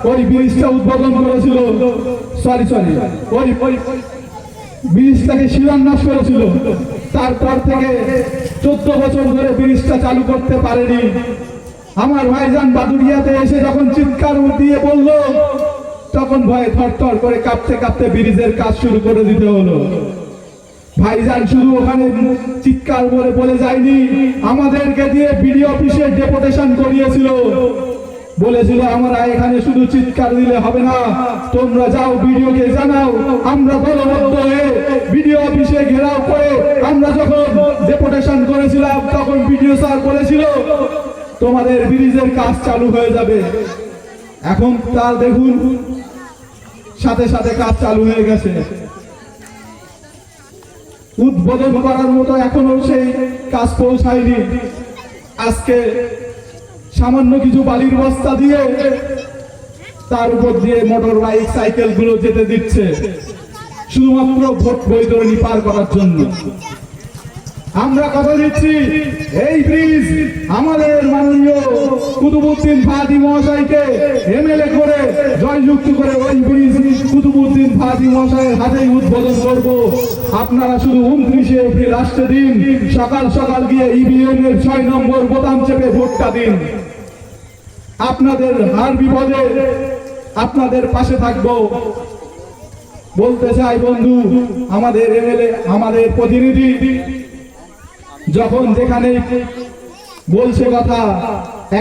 ওই ব্রিজটা উদ্বোধন করেছিল, ওই ব্রিজটাকে শিলান্যাস করেছিল। তারপর থেকে 14 বছর ধরে ব্রিজটা চালু করতে পারেনি। আমার ভাইজান বাদুড়িয়াতে এসে যখন চিৎকার দিয়ে বলল, তখন ভয়ে থরথর করে কাঁপতে কাঁপতে ব্রিজের কাজ শুরু করে দিতে হলো। ভাইজান শুধু ওখানে চিৎকার বলে যায়নি, আমাদেরকে দিয়ে বিডিও অফিসে ডেপুটেশন করিয়েছিল। বলেছিল আমরা এখানে শুধু চিৎকার দিলে হবে না, তোমরা যাও বিডিওকে জানাও। আমরা দলবদ্ধ হয়ে বিডিও অফিসে ঘেরাও করে আমরা যখন ডেপুটেশন করেছিলাম, তখন বিডিও স্যার বলেছিল তোমাদের ব্রিজের কাজ চালু হয়ে যাবে। এখন তার দেখুন সাথে সাথে কাজ চালু হয়ে গেছে। উদ্বোধন করার মতো এখনো সেই কাজ পৌঁছায়নি। আজকে সামান্য কিছু বালির বস্তা দিয়ে তার উপর দিয়ে মোটর বাইক সাইকেল গুলো যেতে দিচ্ছে, শুধুমাত্র ভোট বৈতরণী পার করার জন্য। আমরা কথা দিচ্ছি, এই ব্রিজ আমাদের মাননীয় কুতুবউদ্দিন ফাহাদি মহাশয়কে এমএলএ করে জয়যুক্ত করে ওই ব্রিজ কুতুবউদ্দিন ফাহাদি মহাশয়ের হাতেই উদ্বোধন করব। আপনারা শুধু 29শে এপ্রিল আসতে দিন, সকাল সকাল গিয়ে ইভিএম এর 6 নম্বর বোতাম চেপে ভোটটা দিন। আপনাদের হার বিপদে আপনাদের পাশে থাকবো। বলতে চাই বন্ধু, আমাদের এমএলএ, আমাদের প্রতিনিধি যখন যেখানে বলছে কথা,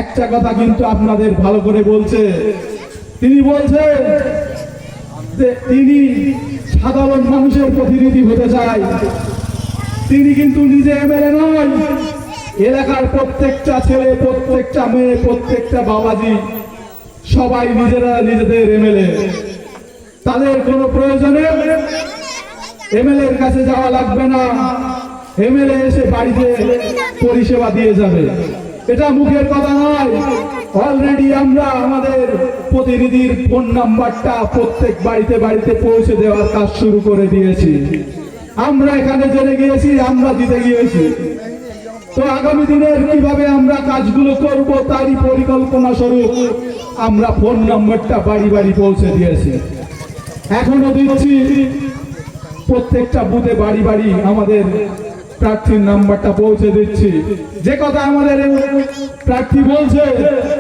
একটা কথা কিন্তু আপনাদের ভালো করে বলছে। তিনি বলছে যে তিনি সাধারণ মানুষের প্রতিনিধি হতে চায়। তিনি কিন্তু নিজে এমএলএ নয়, এলাকার প্রত্যেকটা ছেলে, প্রত্যেকটা মেয়ে, প্রত্যেকটা বাবাজি সবাই নিজেরা নিজেদের এমএলএ। তাদের কোনো প্রয়োজনে এমএলএ এর কাছে যাওয়া লাগবে না, এমএলএ এসে বাড়িতে পরিষেবা দিয়ে যাবে। এটা মুখের কথা নয়, অলরেডি আমরা আমাদের প্রতিনিধির ফোন নাম্বারটা প্রত্যেক বাড়িতে বাড়িতে পৌঁছে দেওয়ার কাজ শুরু করে দিয়েছি। আমরা এখানে জেনে গিয়েছি, আমরা জিতে গিয়েছি। তো আগামী দিনের কিভাবে আমরা কাজগুলো করব তারই পরিকল্পনা স্বরূপ আমরা ফোন নাম্বারটা বাড়ি বাড়ি পৌঁছে দিয়েছি। এখনো দিচ্ছি, প্রত্যেকটা বুথে বাড়ি বাড়ি আমাদের প্রার্থীর নাম্বারটা পৌঁছে দিচ্ছি। যে কথা আমাদের প্রার্থী বলছে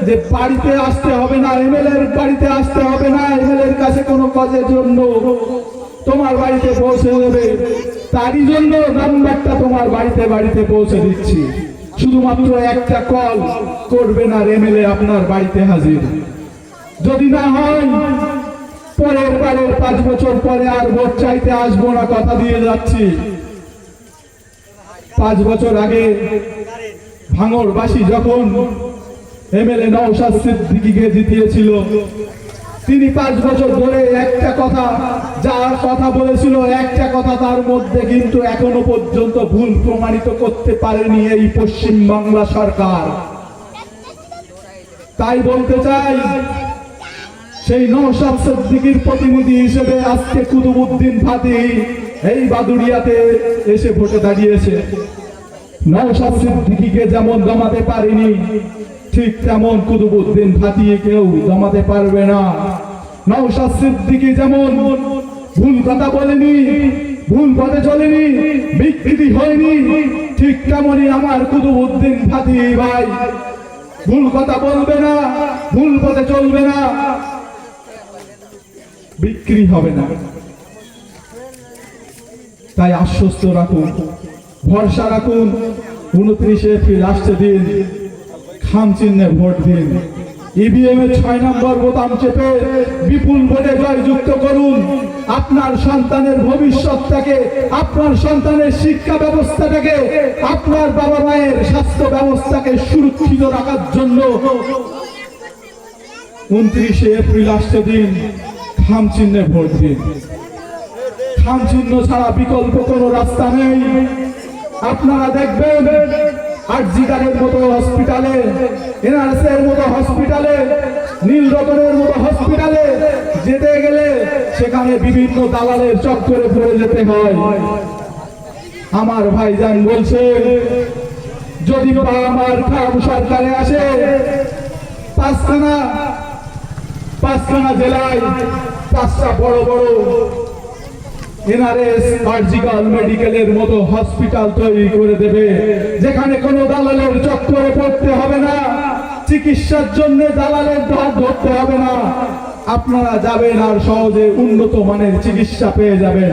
যে বাড়িতে আসতে হবে না, এমএলএ এর বাড়িতে আসতে হবে না, এমএলএ এর কাছে কোনো কাজের জন্য তোমার বাড়িতে পৌঁছে দেবে, তারই জন্য নাম্বারটা তোমার বাড়িতে বাড়িতে পৌঁছে দিচ্ছি। শুধুমাত্র একটা কল করবেন আর এমএলএ আপনার বাড়িতে হাজির। যদি না হয় পরের 5 বছর পরে আর ভোট চাইতে আসবো না, কথা দিয়ে যাচ্ছি। 5 বছর আগে ভাঙড়বাসী যখন এমএলএ নওশাদ সিদ্দিকীকে জিতিয়েছিল, তিনি 5 বছর ধরে একটা কথা, যার কথা বলেছিল একটা কথা, তার মধ্যে কিন্তু এখনো পর্যন্ত ভুল প্রমাণিত করতে পারেনি এই পশ্চিম বাংলা সরকার। তাই বলতে চাই, সেই নওশাদ সিদ্দিকীর প্রতিনিধি হিসেবে আজকে কুতুবউদ্দিন ফাতিহ এই বাদুড়িয়াতে এসে ভোটে দাঁড়িয়েছে। নওশাদ সিদ্দিকীকে যেমন দমাতে পারেনি, ঠিক তেমন কুতুবউদ্দিন ফাতিহকেও দমাতে পারবে না। নওশাদ সিদ্দিকী যেমন ভুল কথা বলেনি, ভুল পথে চলেনি, বিকৃতি হয়নি, ঠিক তেমনই আমার কুতুবউদ্দিন ফাতিহ ভাই ভুল কথা বলবে না, ভুল পথে চলবে না, বিক্রি হবে না। তাই আশ্বস্ত রাখুন, ভরসা রাখুন। 29 এপ্রিল আসছে দিন, খাম চিহ্নে ভোট দিন। ইভিএম এর 6 নম্বর বোতাম চেপে বিপুল ভোটে জয়যুক্ত করুন। আপনার সন্তানের ভবিষ্যৎটাকে, আপনার সন্তানের শিক্ষা ব্যবস্থাটাকে, আপনার বাবা মায়ের স্বাস্থ্য ব্যবস্থাকে সুরক্ষিত রাখার জন্য 29 এপ্রিল আসছে দিন, খাম চিহ্নে ভোট দিন। খাম চিহ্ন ছাড়া বিকল্প কোনো রাস্তা নেই। আপনারা দেখবেন আরজিকারের মতো হসপিটালে, এনআরএস এর মতো হসপিটালে, নীলরতনের মতো হসপিটালে যেতে গেলে সেখানে বিভিন্ন দালালের চক্করে পড়ে যেতে হয়। আমার ভাইজান বলছে, যদি আমার খাম সরকারে আসে, পাঁচখানা জেলায় 5টা বড় বড় এনআরএস সার্জিক্যাল মেডিকেলের মতো হসপিটাল তৈরি করে দেবে, যেখানে কোনো দালালের চক্করে পড়তে হবে না, চিকিৎসার জন্য দালালের হাত ধরতে হবে না। আপনারা যাবেন আর সহজে উন্নত মানের চিকিৎসা পেয়ে যাবেন।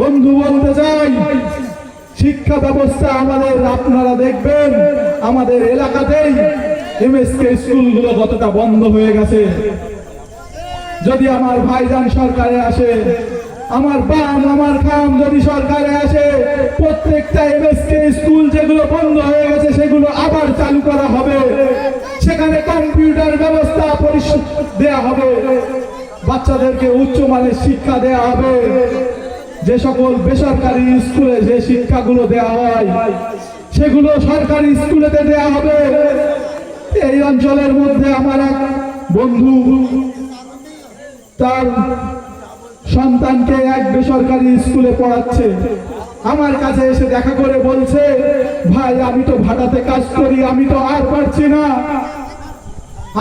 বন্ধু বলতে চাই, শিক্ষা ব্যবস্থা আমাদের, আপনারা দেখবেন আমাদের এলাকাতেই এমএসকে স্কুলগুলো কতটা বন্ধ হয়ে গেছে। যদি আমার ভাইজান সরকারে আসে, আমার বাম আমার খাম যদি সরকারে আসে, প্রত্যেকটা এমএসকে স্কুল যেগুলো বন্ধ হয়ে গেছে সেগুলো আবার চালু করা হবে। সেখানে কম্পিউটার ব্যবস্থা দেয়া হবে, বাচ্চাদেরকে উচ্চমানের শিক্ষা দেয়া হবে। যে সকল বেসরকারি স্কুলে যে শিক্ষাগুলো দেয়া হয় সেগুলো সরকারি স্কুলেতে দেয়া হবে। এই অঞ্চলের মধ্যে আমার এক বন্ধু তার সন্তানকে এক বেসরকারি স্কুলে পড়াচ্ছে, আমার কাছে এসে দেখা করে বলছে, ভাই আমি তো ভাড়াতে কাজ করি, আমি তো আর পারছি না,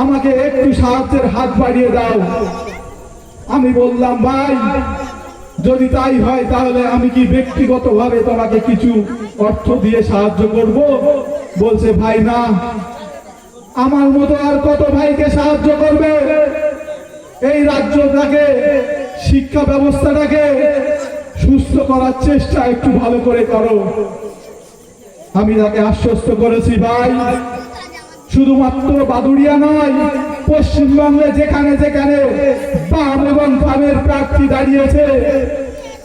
আমাকে একটু সাহায্যের হাত বাড়িয়ে দাও। আমি বললাম, ভাই যদি তাই হয় তাহলে আমি কি ব্যক্তিগতভাবে তোমাকে কিছু অর্থ দিয়ে সাহায্য করব? বলছে, ভাই না, আমার মতো আর কত ভাইকে সাহায্য করবে? এই রাজ্যটাকে, শিক্ষা ব্যবস্থাটাকে সুস্থ করার চেষ্টা একটু ভালো করে করো। আমি তাকে আশ্বস্ত করেছি, ভাই শুধুমাত্র বাদুড়িয়া নয়, পশ্চিমবঙ্গে যেখানে যেখানে বাম এবং বামের প্রার্থী দাঁড়িয়েছে,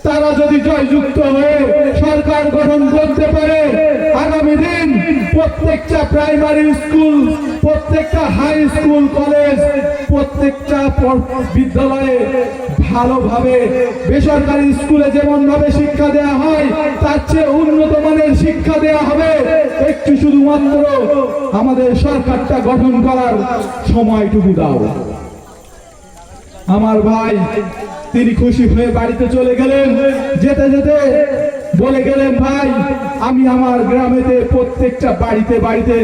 তারা যদি জয়যুক্ত হয়ে সরকার গঠন করতে পারে, আগামী দিন প্রত্যেকটা প্রাইমারি স্কুল, প্রত্যেকটা হাই স্কুল, কলেজ, প্রত্যেকটা বিদ্যালয়ে ভালোভাবে বেসরকারি স্কুলে যেমন ভাবে শিক্ষা দেয়া হয় তার চেয়ে উন্নত মানের শিক্ষা দেয়া হবে। একটু শুধুমাত্র আমাদের সরকারটা গঠন করার সময়টুকু দাও। আমার ভাই তিনি খুশি হয়ে বাড়িতে চলে গেলেন। যেতে যেতে বলে গেলেন, ভাই আমি আমার গ্রামেতে প্রত্যেকটা বাড়িতে বাড়িতে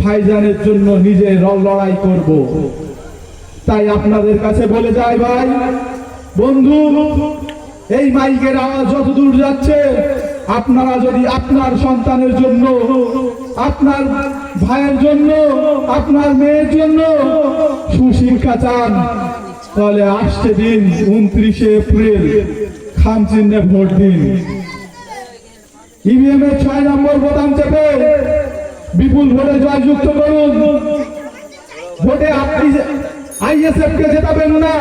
ভাইজানের জন্য নিজে লড়াই করব। তাই আপনাদের কাছে বলে যাই, ভাই বন্ধু, এই মাইকের আওয়াজ যত দূর যাচ্ছে, আপনারা যদি আপনার সন্তানের জন্য, আপনার ভাইয়ের জন্য, আপনার মেয়ের জন্য সুশিক্ষা চান, তাহলে আসছে দিন 29 এপ্রিল খাম চিহ্নে ভোট দিন। ইভিএম এর 6 নম্বর বোতাম চেপে বিপুল ভোটে জয়যুক্ত করুন। ভোটে আপনি আইএসএফ কে জেতাবেন না,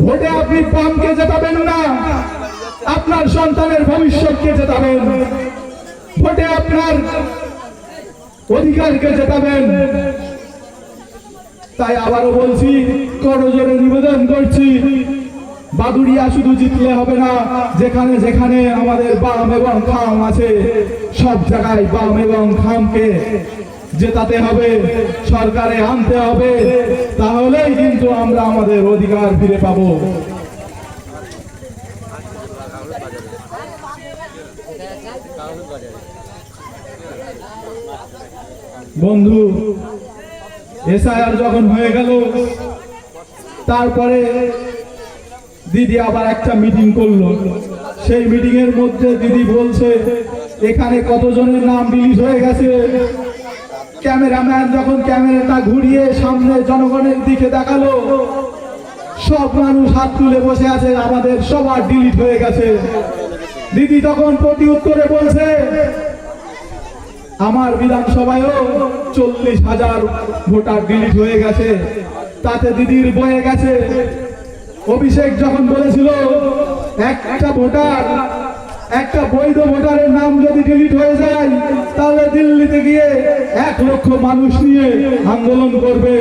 ভোটে আপনি বামকে জেতাবেন না, আপনার সন্তানের ভবিষ্যৎকে জেতাবেন। ভোটে আপনার অধিকারকে জেতাবেন। তাই আবারও বলছি, করজোরে নিবেদন করছি, বাদুড়িয়া শুধু জিতলে হবে না, যেখানে যেখানে আমাদের বাম এবং খাম আছে সব জায়গায় বাম এবং খামকে জেতাতে হবে, সরকারে আনতে হবে, তাহলেই কিন্তু আমরা আমাদের অধিকার ফিরে পাবো। বন্ধু, এসআইআর যখন হয়ে গেল, তারপরে দিদি আবার একটা মিটিং করলো। সেই মিটিং এর মধ্যে দিদি বলছে এখানে কতজনের নাম ডিলিট হয়ে গেছে। ক্যামেরাম্যান যখন ক্যামেরাটা ঘুরিয়ে সামনে জনগণের দিকে দেখালো, সব মানুষ হাত তুলে বসে আছে, আমাদের সবার ডিলিট হয়ে গেছে। দিদি তখন প্রতি উত্তরে বলছে আমার বিধানসভায়ও 40,000 ভোটার ডিলিট হয়ে গেছে, তাতে দিদির বয়ে গেছে। অভিষেক যখন বলেছিল একটা ভোটার, একটা বৈধ ভোটারের নাম যদি ডিলিট হয়ে যায় তাহলে দিল্লিতে গিয়ে 1 লক্ষ মানুষ নিয়ে আন্দোলন করবে।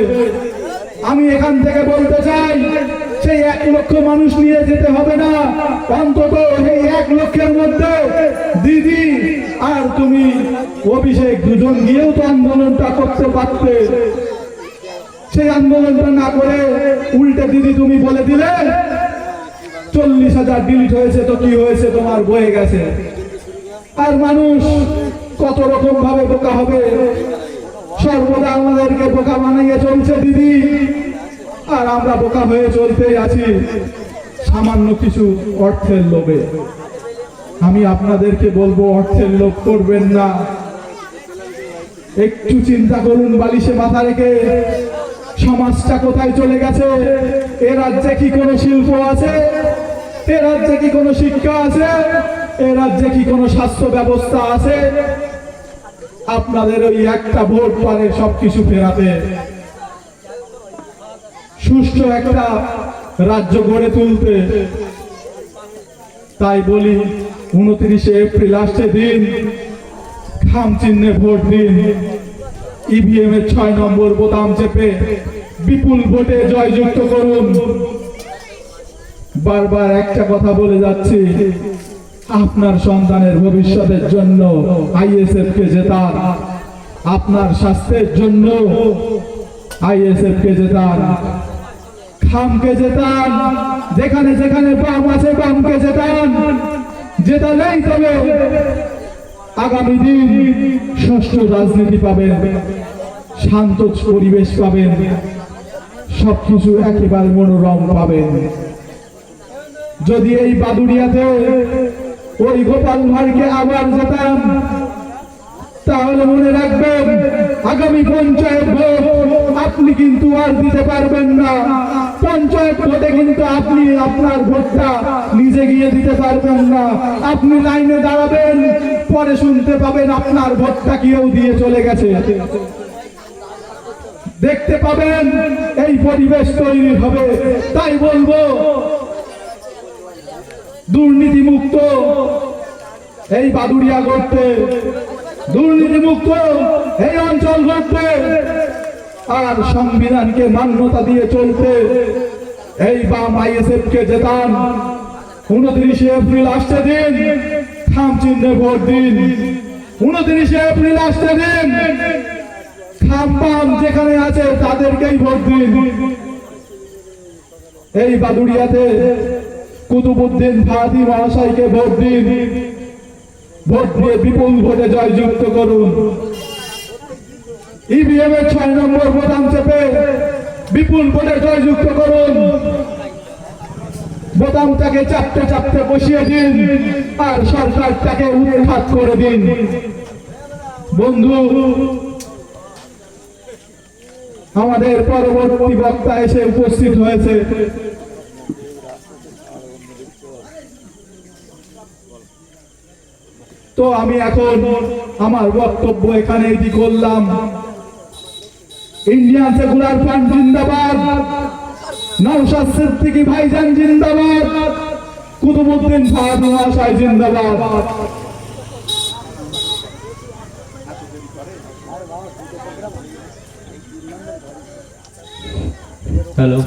আমি এখান থেকে বলতে চাই সেই 1 লক্ষ মানুষ নিয়ে যেতে হবে না, অন্তত এই 1 লক্ষের মধ্যে দিদি আর তুমি অভিষেক দুজন গিয়েও তো আন্দোলনটা করতে পারতে। সেই আন্দোলনটা না করে উল্টে দিদি তুমি বলে দিলে 40,000 ডিলিট হয়েছে, তো কি হয়েছে, তোমার বয়ে গেছে। আর মানুষ কত রকম ভাবে বোকা হবে, সর্বদা আমাদেরকে বোকা বানিয়ে চলছে দিদি, আর আমরা বোকা হয়ে চলতেই আছি সামান্য কিছু অর্থের লোভে। আমি আপনাদেরকে বলবো অর্থের লোভ করবেন না, একটু চিন্তা করুন বালিশে মাথা রেখে সমাজটা কোথায় চলে গেছে। এ রাজ্যে কি কোনো শিল্প আছে? এ রাজ্যে কি কোনো শিক্ষা আছে? এ রাজ্যে কি কোনো স্বাস্থ্য ব্যবস্থা আছে? আপনাদের ওই একটা ভোট পারে সবকিছু ফেরাতে। সুষ্ঠু একটা রাজ্য গড়ে তুলতে। তাই বলি 29 এপ্রিল আসছে দিন, খাম চিহ্নে ভোট দিন, ইভিএম এর 6 নম্বর বোতাম চেপে বিপুল ভোটে জয়যুক্ত করুন। বারবার একটা কথা বলে যাচ্ছি, আপনার সন্তানের ভবিষ্যতের জন্য আইএসএফ কে জেতান, আপনার স্বাস্থ্যের জন্য আইএসএফ কে জেতান, খামকে জেতান, যেখানে যেখানে বাম আছে বামকে জেতান। জেতালেই তবে আগামী দিন সুষ্ঠু রাজনীতি পাবেন, শান্ত পরিবেশ পাবেন, সবকিছু একেবারে মনোরম পাবেন। যদি এই বাদুড়িয়াতে ওই গোপাল ভাঁড়কে আবার জেতান, তাহলে মনে রাখবেন আগামী পঞ্চায়েত ভোট আপনি কিন্তু আর দিতে পারবেন না। পঞ্চায়েত ভোটে কিন্তু আপনি আপনার ভোটটা নিজে গিয়ে দিতে পারবেন না। আপনি লাইনে দাঁড়াবেন, পরে শুনতে পাবেন আপনার ভোটটা কেউ দিয়ে চলে গেছে। দেখতে পাবেন এই পরিবেশ তৈরি হবে। তাই বলবো দুর্নীতি মুক্ত এই বাদুড়িয়া করতে, দুর্নীতি মুক্ত এই অঞ্চল করতে, আর সংবিধানকে মান্যতা দিয়ে চলতে এই বাম আইএসএফ কে জেতান। 29 এপ্রিল আসছে দিন, খাম চিহ্নে ভোট দিন। 29 এপ্রিল আসছে দিন, খাম বাম যেখানে আছে তাদেরকেই ভোট দিন। এই বাদুড়িয়াতে কুতুবউদ্দিন ফাহাদি মহাশয়কে ভোট দিন। ভোট দিয়ে বিপুল ভোটে জয়যুক্ত করুন। ইভিএম এর 6 নম্বর বোতাম চেপে বিপুল ভোটে জয়যুক্ত করুন। বোতামটাকে চাপতে চাপতে বসিয়ে দিন, আর সরকারটাকে উৎখাত করে দিন। বন্ধু, আমাদের পরবর্তী বক্তা এসে উপস্থিত হয়েছে। তো আমি এখন আমার বক্তব্য এখানে করলাম। ইন্ডিয়ান সেকুলার ফ্রন্ট জিন্দাবাদ, নওশাদ সিদ্দিকী ভাইজান জিন্দাবাদ, কুতুবউদ্দিন ফাহাদি মহাশয় জিন্দাবাদ। হ্যালো।